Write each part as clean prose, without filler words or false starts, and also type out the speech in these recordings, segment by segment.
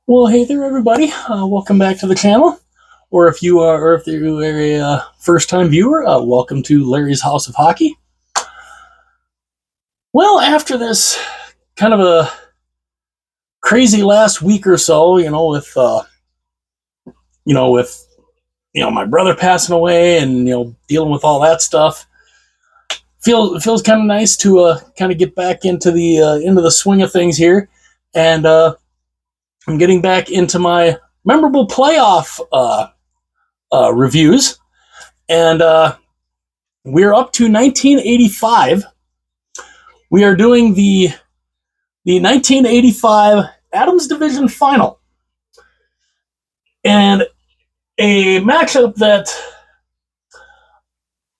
Well, hey there, everybody. Welcome back to the channel. Or if you are a first-time viewer, welcome to Larry's House of Hockey. Well, after this kind of a crazy last week or so, with my brother passing away and dealing with all that stuff, feels kind of nice to kind of get back into the swing of things here, and I'm getting back into my memorable playoff reviews, and we're up to 1985. We are doing the 1985 Adams Division Final, and a matchup that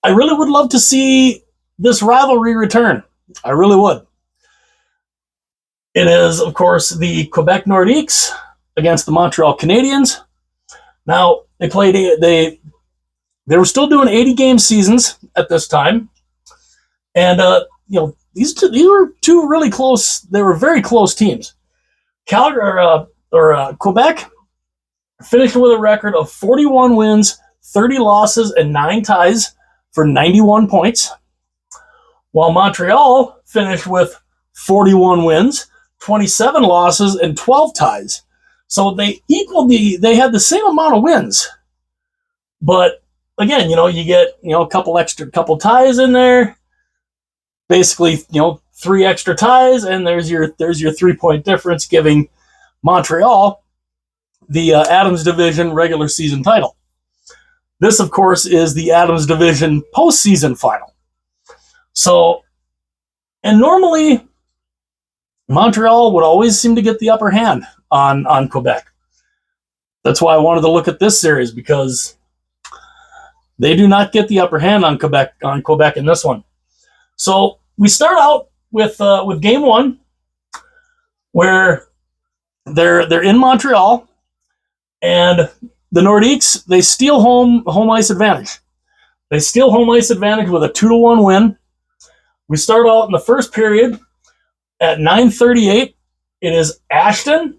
I really would love to see this rivalry return. I really would. It is, of course, the Quebec Nordiques against the Montreal Canadiens. Now, they were still doing 80-game seasons at this time, and these were two really close. They were very close teams. Quebec finished with a record of 41 wins, 30 losses, and 9 ties for 91 points, while Montreal finished with 41 wins, 27 losses, and 12 ties. So they had the same amount of wins, but again, you get a couple ties in there, basically 3 extra ties, and there's your 3-point difference, giving Montreal the Adams Division regular season title. This, of course, is the Adams Division postseason final. So, and normally Montreal would always seem to get the upper hand on Quebec. That's why I wanted to look at this series, because they do not get the upper hand on Quebec in this one. So we start out with game one, where they're in Montreal, and the Nordiques, they steal home ice advantage. They steal home ice advantage with a 2-1 win. We start out in the first period at 9:38. It is Ashton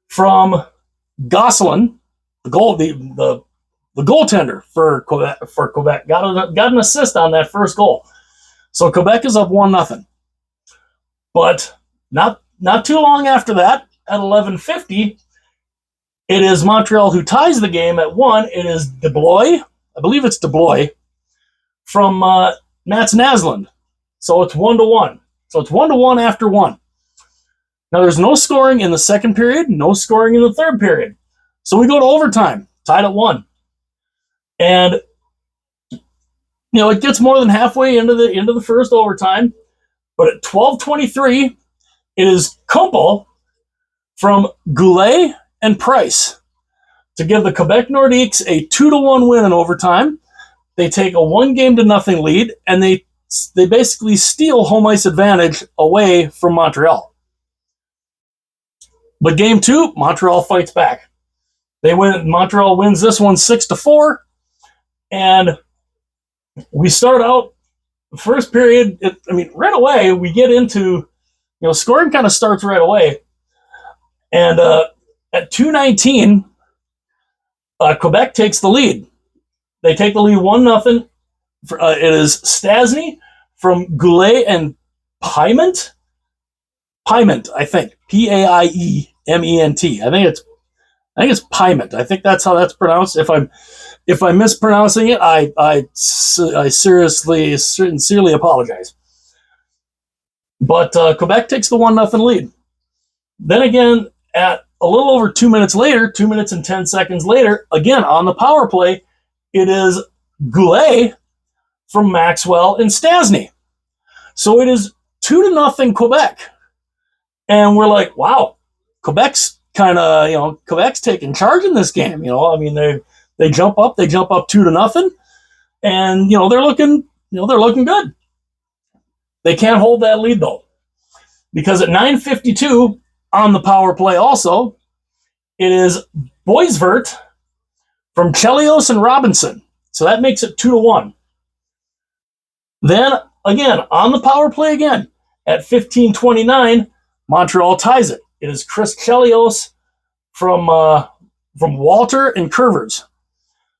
from Gosselin, the goaltender for Quebec, got an assist on that first goal. So Quebec is up 1-0. But not too long after that, at 11:50, it is Montreal who ties the game at 1. It is DeBlois, I believe it's DeBlois, from Mats Naslund. So it's 1-1. So it's 1-1 after 1. Now there's no scoring in the second period, no scoring in the third period. So we go to overtime, tied at 1. And it gets more than halfway into the first overtime, but at 12:23, it is Kumpel from Goulet and Price to give the Quebec Nordiques a 2-1 win in overtime. They take a 1-0 lead, and they basically steal home ice advantage away from Montreal. But game 2, Montreal fights back. Montreal wins this one 6-4, and we start out the first period. Right away we get into, scoring kind of starts right away, and at 2:19, Quebec takes the lead. They take the lead 1-0. It is Stastny from Goulet and Piment, I think, Paiment. I think it's Piment. I think that's how that's pronounced. If I'm mispronouncing it, I sincerely apologize. But Quebec takes the 1-0 lead. Then again, at a little over 2 minutes later, 2 minutes and 10 seconds later, again on the power play, it is Goulet from Maxwell and Stastny. So it is 2-0 Quebec. And we're like, wow, Quebec's taking charge in this game. They jump up 2-0, and they're looking good. They can't hold that lead though, because at 9:52 on the power play also, it is Boisvert from Chelios and Robinson. So that makes it 2-1. Then again on the power play again at 15:29, Montreal ties it. It is Chris Chelios from Walter and Curvers.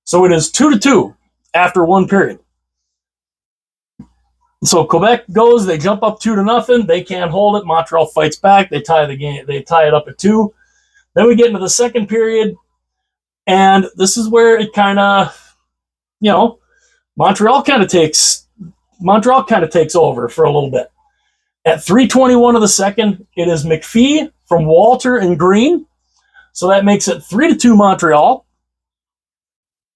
So it is 2-2 after one period. So Quebec goes, they jump up 2-0. They can't hold it. Montreal fights back. They tie the game. They tie it up at 2. Then we get into the second period, and this is where it kind of, Montreal kind of takes over for a little bit. At 3:21 of the second, it is McPhee from Walter and Green. So that makes it 3-2 Montreal.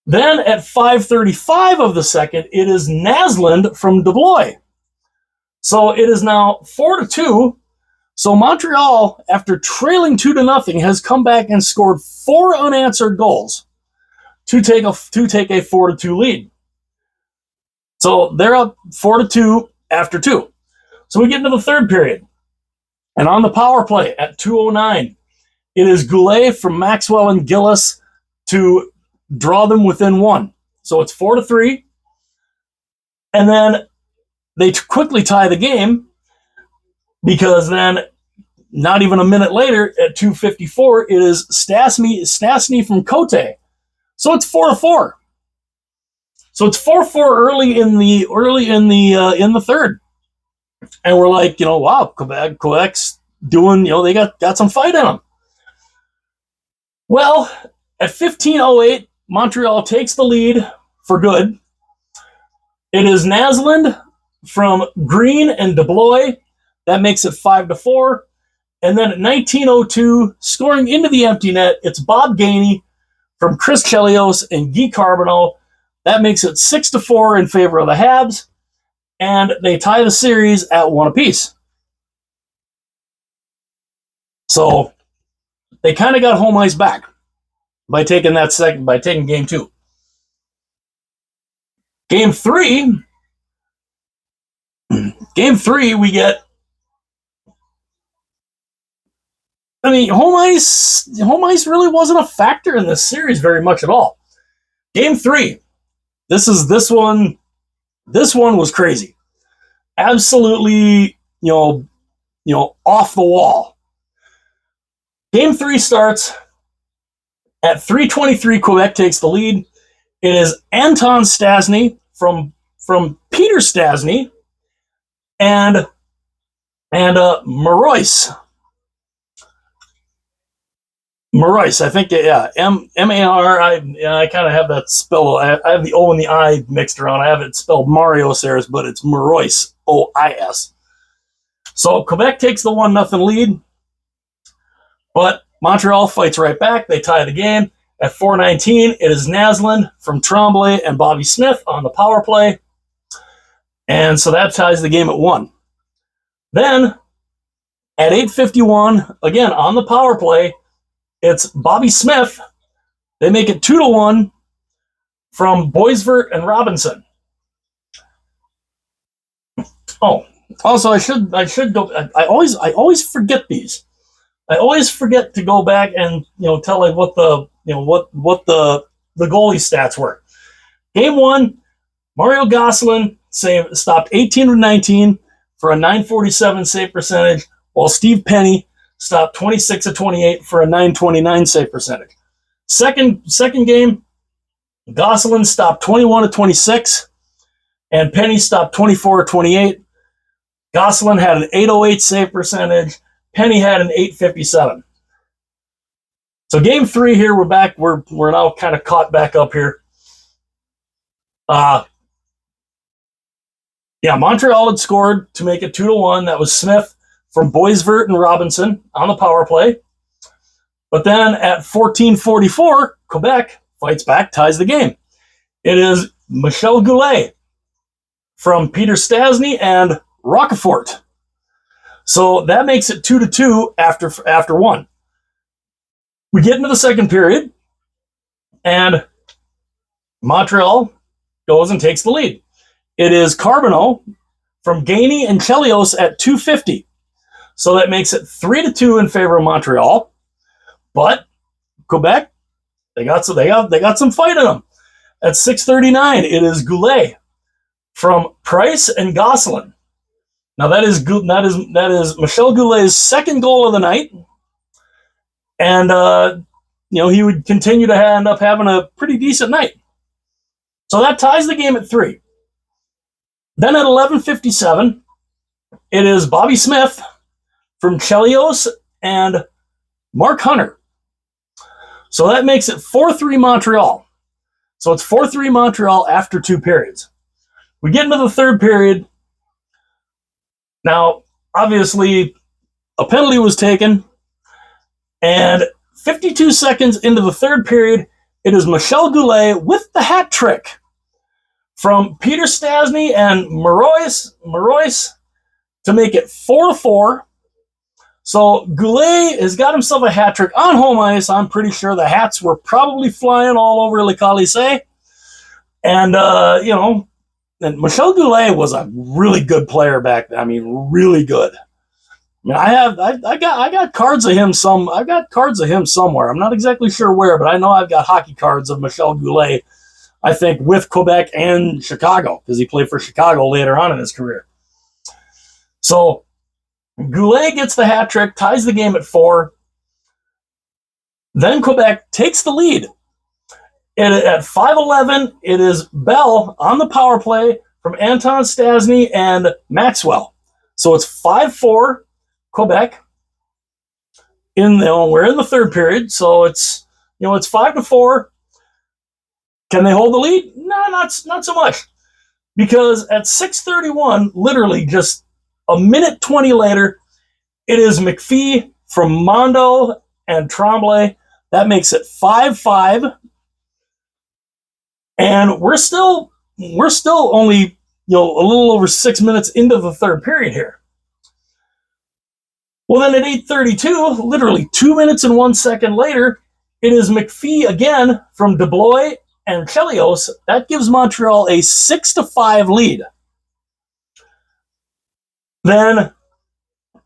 Then at 5:35 of the second, it is Naslund from DeBlois. So it is now 4-2. So Montreal, after trailing 2-0, has come back and scored 4 unanswered goals to take a 4-2 lead. So they're up 4-2 after 2. So we get into the third period. And on the power play at 2:09, it is Goulet from Maxwell and Gillis to draw them within 1. So it's 4-3. And then they quickly tie the game, because then not even a minute later at 2:54, it is Stastny from Cote. So it's 4-4. So it's 4-4 early in the third. And we're like, wow, Quebec's doing, they got some fight in them. Well, at 15:08, Montreal takes the lead for good. It is Naslund from Green and DeBlois. That makes it 5-4. And then at 19:02, scoring into the empty net, it's Bob Gainey from Chris Chelios and Guy Carbonneau. That makes it 6-4 in favor of the Habs. And they tie the series at 1 apiece. So they kind of got home ice back by taking game 2. Game 3, we get, home ice really wasn't a factor in this series very much at all. Game 3, this one was crazy. Absolutely, off the wall. Game 3 starts at 3:23. Quebec takes the lead. It is Anton Stastny from Peter Stastny and Marois. Marois, I think, yeah, M-A-R. I kind of have that spell. I have the O and the I mixed around. I have it spelled Marios there, but it's Marois, O-I-S. So Quebec takes the 1-0 lead, but Montreal fights right back. They tie the game. At 4:19, it is Naslund from Tremblay and Bobby Smith on the power play. And so that ties the game at 1. Then, at 8:51, again on the power play, it's Bobby Smith. They make it 2-1 from Boisvert and Robinson. Oh, also I should go. I always forget these. I always forget to go back and tell what the goalie stats were. Game 1, Mario Gosselin stopped 18 of 19 for a .947 save percentage, while Steve Penny stopped 26 of 28 for a .929 save percentage. Second game, Gosselin stopped 21 of 26, and Penny stopped 24 of 28. Gosselin had an .808 save percentage. Penny had an .857. So game 3 here, we're back. We're now kind of caught back up here. Montreal had scored to make it 2-1. That was Smith from Boisvert and Robinson on the power play. But then at 14:44, Quebec fights back, ties the game. It is Michel Goulet from Peter Stastny and Roquefort. So that makes it 2-2 after 1. We get into the second period, and Montreal goes and takes the lead. It is Carbonneau from Gainey and Chelios at 2:50. So that makes it 3-2 in favor of Montreal. But Quebec, they got some fight in them. At 6:39, it is Goulet from Price and Gosselin. Now that is Michel Goulet's second goal of the night, and he would continue to end up having a pretty decent night. So that ties the game at 3. Then at 11:57, it is Bobby Smith from Chelios and Mark Hunter. So that makes it 4-3 Montreal. So it's 4-3 Montreal after 2 periods. We get into the third period. Now, obviously, a penalty was taken, and 52 seconds into the third period, it is Michel Goulet with the hat trick from Peter Stastny and Marois to make it 4-4. So Goulet has got himself a hat trick on home ice. I'm pretty sure the hats were probably flying all over Le Colisée. And, and Michel Goulet was a really good player back then. I mean, really good. I mean, I got cards of him. I've got cards of him somewhere. I'm not exactly sure where, but I know I've got hockey cards of Michel Goulet, I think, with Quebec and Chicago, because he played for Chicago later on in his career. So Goulet gets the hat trick, ties the game at 4. Then Quebec takes the lead. And at 5:11, it is Bell on the power play from Anton Stastny and Maxwell. So it's 5-4 Quebec. We're in the third period, so it's 5-4. Can they hold the lead? No, not so much. Because at 6:31, literally just a minute 20 later, it is McPhee from Mondo and Tremblay. That makes it 5-5. And we're still only, a little over 6 minutes into the third period here. Well, then at 8:32, literally 2 minutes and 1 second later, it is McPhee again from DeBlois and Chelios. That gives Montreal a 6-5 lead. Then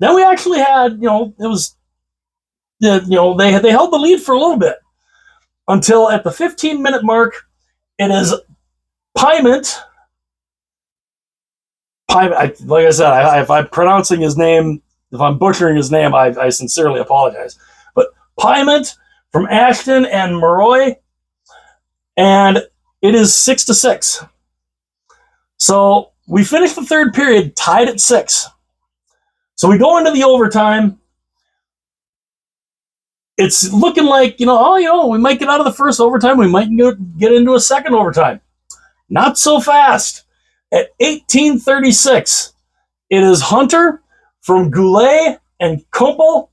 we actually had, they held the lead for a little bit until at the 15-minute mark, it is Piment. Like I said, if I'm pronouncing his name, if I'm butchering his name, I sincerely apologize. But Piment from Ashton and Marois, and it is 6-6. So we finished the third period tied at 6. So we go into the overtime. It's looking like, we might get out of the first overtime. We might get into a second overtime. Not so fast. At 18:36, it is Hunter from Goulet and Kumpel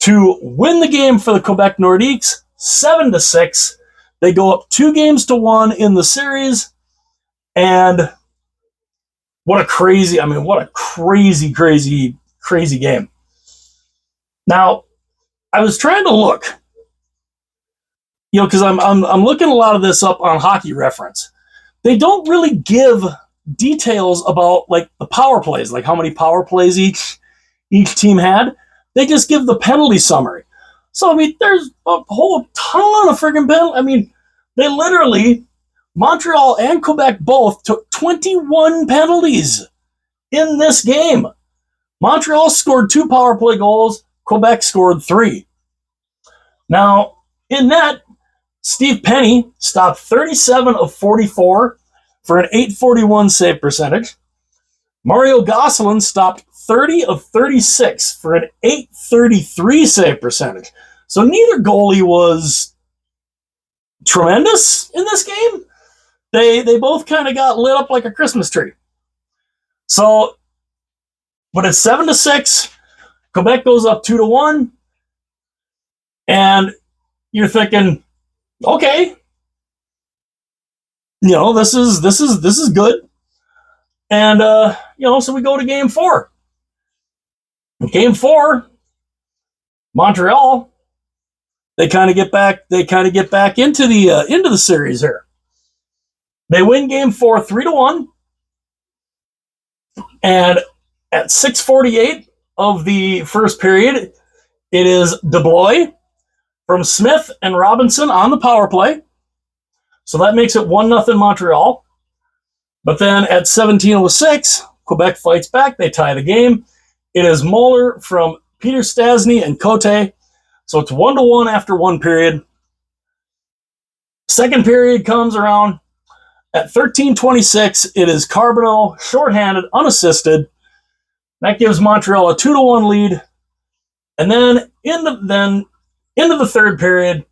to win the game for the Quebec Nordiques, 7-6. They go up 2-1 in the series. And what a crazy game. Now, I was trying to look, because I'm looking a lot of this up on Hockey Reference. They don't really give details about like the power plays, like how many power plays each team had. They just give the penalty summary. So I mean, there's a whole ton of friggin' penalties. I mean, they literally, Montreal and Quebec both took 21 penalties in this game. Montreal scored 2 power play goals. Quebec scored 3. Now, in that, Steve Penny stopped 37 of 44 for an .841 save percentage. Mario Gosselin stopped 30 of 36 for an .833 save percentage. So neither goalie was tremendous in this game. They both kind of got lit up like a Christmas tree. So, but it's 7-6. Quebec goes up 2-1. And you're thinking, okay, this is good. And so we go to game 4. Game 4, Montreal, they kind of get back into the series here. They win game 4 3-1. And at 6:48 of the first period, it is DeBlois from Smith and Robinson on the power play. So that makes it 1-0 Montreal. But then at 17:06, Quebec fights back. They tie the game. It is Moeller from Peter Stastny and Cote. So it's 1-1 after one period. Second period comes around. At 13:26, it is Carbonneau, shorthanded, unassisted. That gives Montreal a 2-1 lead. And then into the third period,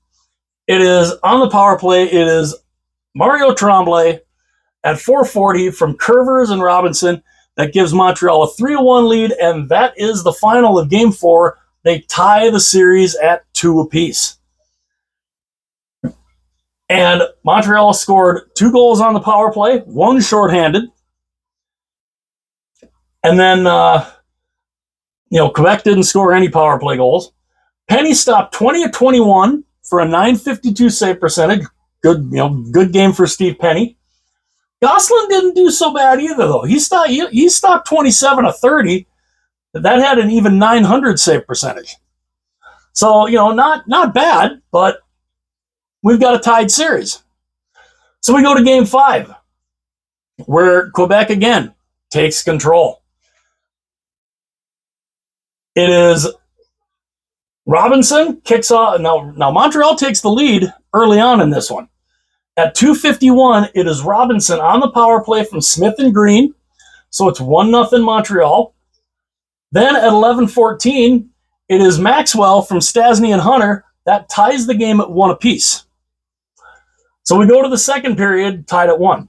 it is on the power play. It is Mario Tremblay at 4:40 from Curvers and Robinson. That gives Montreal a 3-1 lead, and that is the final of Game 4. They tie the series at 2 apiece. And Montreal scored 2 goals on the power play, 1 shorthanded. And then, Quebec didn't score any power play goals. Penny stopped 20 of 21 for a .952 save percentage. Good game for Steve Penny. Gosselin didn't do so bad either, though. He stopped 27 of 30. That had an even .900 save percentage. So, not bad, but we've got a tied series. So we go to Game 5, where Quebec again takes control. It is Robinson kicks off. Now Montreal takes the lead early on in this one. At 2:51, it is Robinson on the power play from Smith and Green. So it's 1-0 Montreal. Then at 11:14, it is Maxwell from Stasny and Hunter. That ties the game at 1 apiece. So we go to the second period, tied at 1.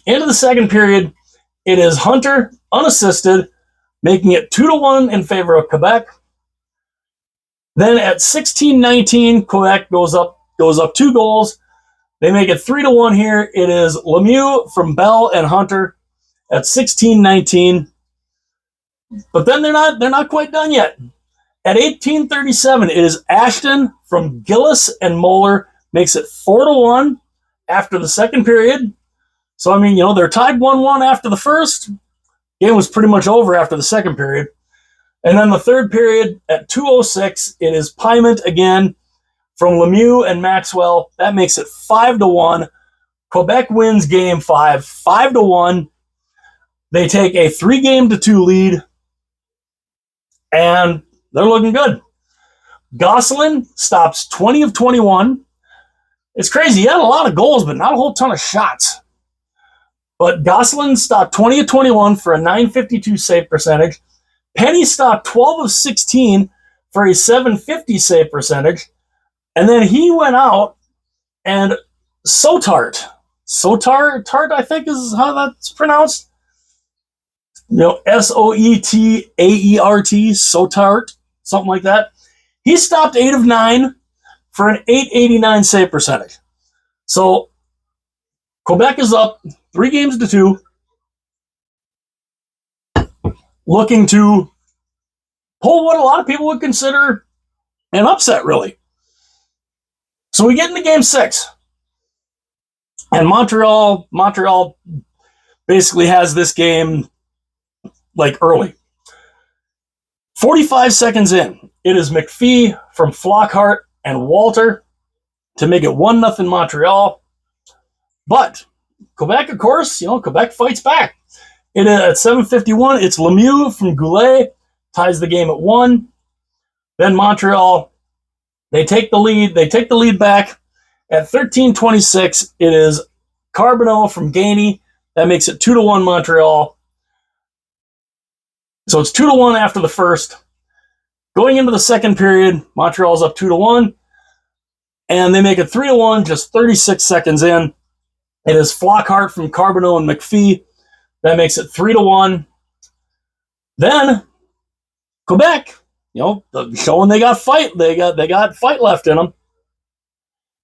Into the second period, it is Hunter, unassisted, making it 2-1 in favor of Quebec. Then at 16:19, Quebec goes up 2 goals. They make it 3-1 here. It is Lemieux from Bell and Hunter at 16:19. But then they're not quite done yet. At 18:37, it is Ashton from Gillis and Moeller, makes it 4-1 after the second period. So, they're tied 1-1 after the first. Game was pretty much over after the second period. And then the third period, at 2:06, it is Piment again from Lemieux and Maxwell. That makes it 5-1. Quebec wins Game 5, 5-1. They take a 3-2 lead, and they're looking good. Gosselin stops 20 of 21. It's crazy. He had a lot of goals, but not a whole ton of shots. But Gosselin stopped 20 of 21 for a .952 save percentage. Penny stopped 12 of 16 for a .750 save percentage. And then he went out, and Sotart, I think is how that's pronounced. Soetaert, Sotart, something like that. He stopped 8 of 9 for an .889 save percentage. So Quebec is up 3-2, looking to pull what a lot of people would consider an upset, really. So we get into Game 6, and Montreal basically has this game early. 45 seconds in, it is McPhee from Flockhart and Walter to make it 1-0 Montreal. But Quebec, of course, Quebec fights back. At 7:51, it's Lemieux from Goulet, ties the game at 1. Then Montreal, they take the lead. They take the lead back. At 13:26, it is Carbonneau from Gainey. That makes it 2-1 Montreal. So it's 2-1 after the first. Going into the second period, Montreal's up 2-1. And they make it 3-1 just 36 seconds in. It is Flockhart from Carbonneau and McPhee. That makes it 3-1. Then Quebec, showing they got fight. They got fight left in them.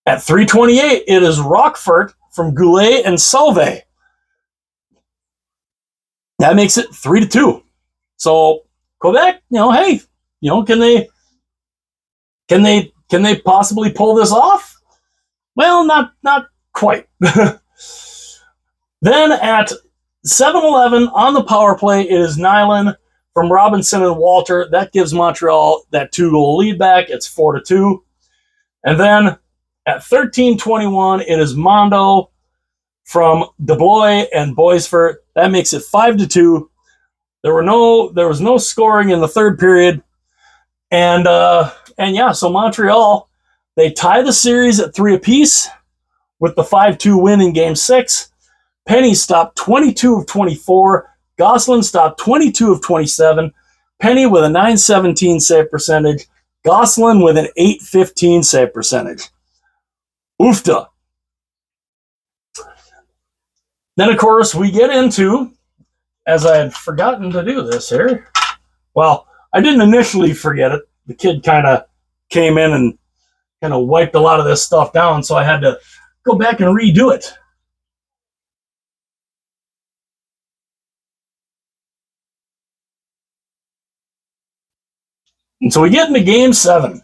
At 3:28, it is Rockford from Goulet and Sauvé. That makes it 3-2. So Quebec, hey, can they possibly pull this off? Well, not quite. Then at 7:11 on the power play, it is Nyland from Robinson and Walter. That gives Montreal that 2-goal lead back. It's 4-2. And then at 13:21, it is Mondo from DeBlois and Boisfort. That makes it 5-2. There was no scoring in the third period, and And yeah, so Montreal, they tie the series at 3 apiece with the 5-2 win in Game 6. Penny stopped 22 of 24. Gosselin stopped 22 of 27. Penny with a .917 save percentage. Gosselin with an .815 save percentage. Oofta. Then, of course, we get into, as I had forgotten to do this here. Well, I didn't initially forget it. The kid kind of came in and kind of wiped a lot of this stuff down, so I had to go back and redo it. And so we get into Game 7.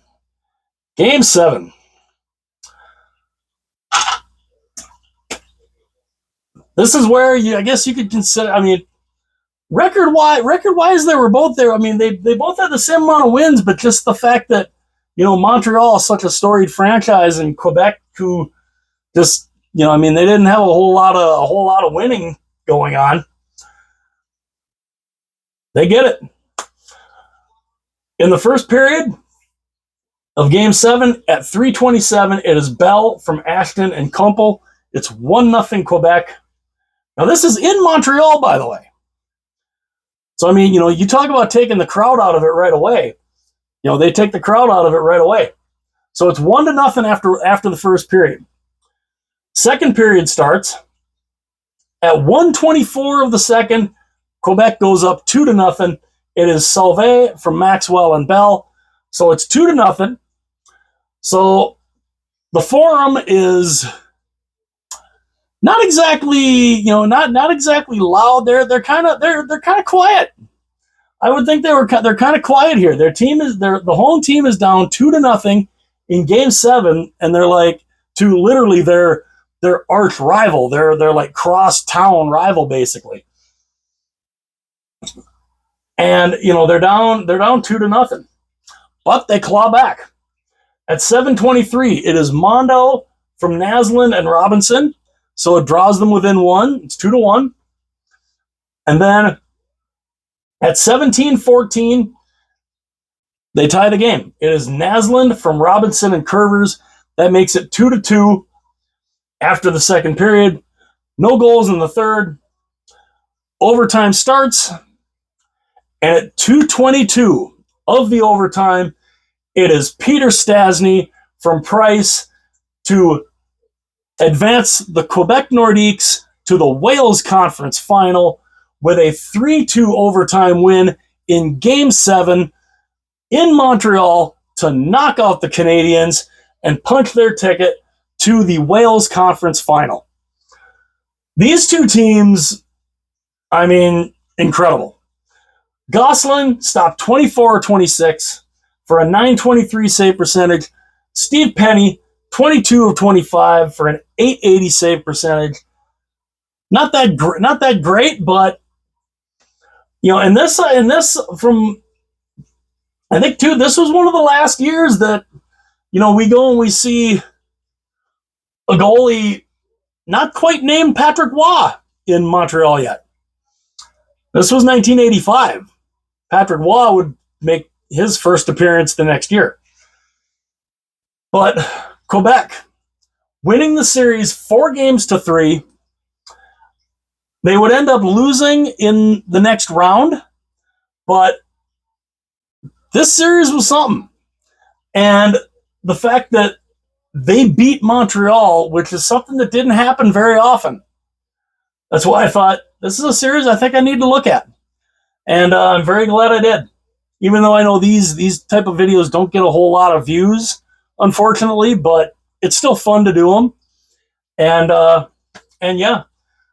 Game 7. This is where I guess you could consider, I mean, record-wise, they were both there. I mean, they both had the same amount of wins, but just the fact that, Montreal is such a storied franchise, and Quebec, who just, I mean, they didn't have a whole lot of winning going on. They get it. In the first period of Game 7, at 3:27, it is Bell from Ashton and Kumpel. It's 1-0 Quebec. Now, this is in Montreal, by the way. So, I mean, you talk about taking the crowd out of it right away. They take the crowd out of it right away. So it's 1-0 after the first period. Second period starts. At 1:24 of the second, Quebec goes up 2-0. It is Sauvé from Maxwell and Bell. So it's 2-0. So the Forum is not exactly, not exactly loud. They're kind of quiet. I would think they're kind of quiet here. The home team is down 2-0 in Game 7, and they're like to literally their arch rival. They're like cross-town rival basically. And they're down 2-0. But they claw back. At 7:23, it is Mondo from Naslund and Robinson. So it draws them within 1. It's 2-1. And then at 17:14, they tie the game. It is Naslund from Robinson and Curvers. That makes it 2-2 after the second period. No goals in the third. Overtime starts. And at 2:22 of the overtime, it is Peter Stastny from Price to advance the Quebec Nordiques to the Wales Conference Final with a 3-2 overtime win in Game 7 in Montreal to knock out the Canadiens and punch their ticket to the Wales Conference Final. These two teams, I mean, incredible. Gosselin stopped 24 or 26 for a .923 save percentage. Steve Penny, 22 of 25 for an .880 save percentage. Not that great, but and this from, I think too, this was one of the last years that we go and we see a goalie not quite named Patrick Waugh in Montreal yet. This was 1985. Patrick Waugh would make his first appearance the next year. But Quebec winning the series 4-3. They would end up losing in the next round, but this series was something. And the fact that they beat Montreal, which is something that didn't happen very often. That's why I thought, this is a series I think I need to look at. And I'm very glad I did. Even though I know these type of videos don't get a whole lot of views, unfortunately, but it's still fun to do them. And yeah.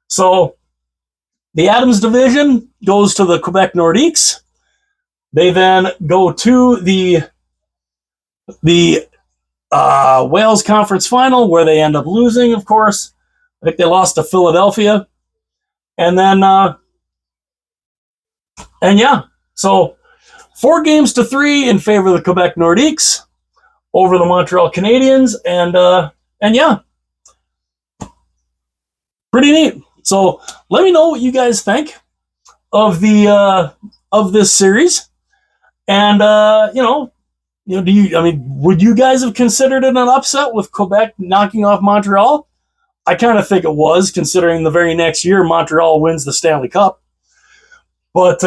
So the Adams division goes to the Quebec Nordiques. They then go to the Wales Conference Final, where they end up losing, of course. I think they lost to Philadelphia. And then, and yeah, so 4-3 in favor of the Quebec Nordiques over the Montreal Canadiens. And yeah, pretty neat. So let me know what you guys think of the of this series. And, would you guys have considered it an upset with Quebec knocking off Montreal? I kind of think it was, considering the very next year Montreal wins the Stanley Cup. But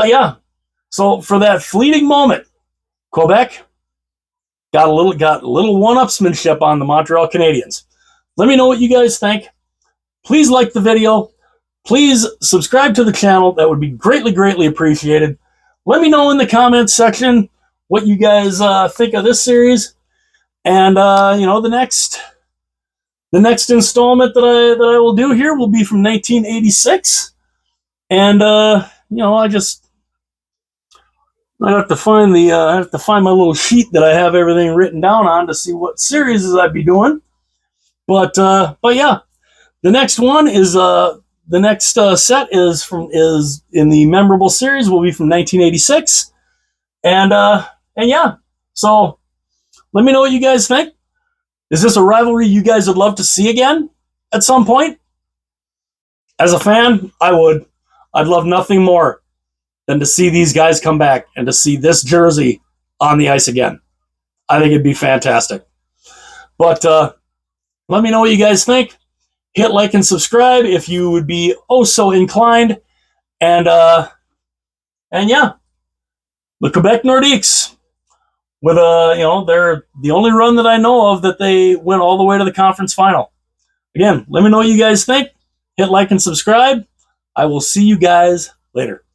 yeah. So for that fleeting moment, Quebec got a little one-upsmanship on the Montreal Canadiens. Let me know what you guys think. Please like the video. Please subscribe to the channel. That would be greatly, greatly appreciated. Let me know in the comments section what you guys think of this series. And the next installment that I will do here will be from 1986. And I have to find my little sheet that I have everything written down on to see what series I'd be doing. But yeah, the next one is the next set is in the memorable series will be from 1986, and yeah. So let me know what you guys think. Is this a rivalry you guys would love to see again at some point? As a fan, I'd love nothing more than to see these guys come back and to see this jersey on the ice again. I think it'd be fantastic. But let me know what you guys think. Hit like and subscribe if you would be oh so inclined. And yeah, the Quebec Nordiques with they're the only run that I know of that they went all the way to the conference final. Again, let me know what you guys think. Hit like and subscribe. I will see you guys later.